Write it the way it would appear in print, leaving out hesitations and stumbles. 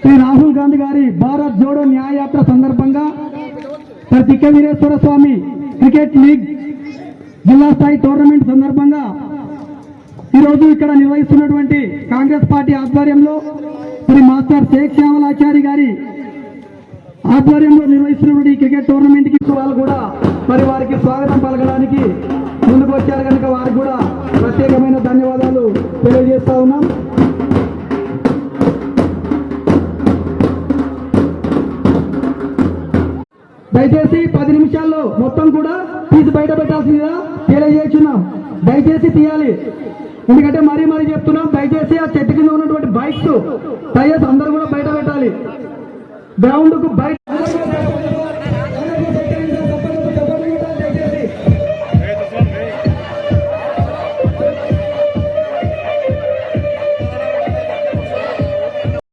శ్రీ రాహుల్ గాంధీ గారి భారత్ జోడో న్యాయ యాత్ర సందర్భంగా తిక్క వీరేశ్వర స్వామి క్రికెట్ లీగ్ జిల్లా స్థాయి టోర్నమెంట్ సందర్భంగా ఈరోజు ఇక్కడ నిర్వహిస్తున్నటువంటి కాంగ్రెస్ పార్టీ ఆధ్వర్యంలో శ్రీ మాస్టర్ షేక్ శ్యామలాచారి గారి ఆధ్వర్యంలో నిర్వహిస్తున్నటువంటి క్రికెట్ టోర్నమెంట్ కి వాళ్ళు కూడా మరి వారికి స్వాగతం పలకడానికి ముందుకు వచ్చారు కనుక వారికి కూడా ప్రత్యేకమైన ధన్యవాదాలు తెలియజేస్తా ఉన్నాం. దయచేసి 10 నిమిషాల్లో మొత్తం కూడా తీసి బయట పెట్టాల్సిందిగా తెలియజేస్తున్నాం. దయచేసి తీయాలి, ఎందుకంటే మరీ చెప్తున్నాం. దయచేసి ఆ చెట్టు కింద ఉన్నటువంటి బైక్స్ టైర్స్ అందరూ కూడా బయట పెట్టాలి. గ్రౌండ్ కు బయట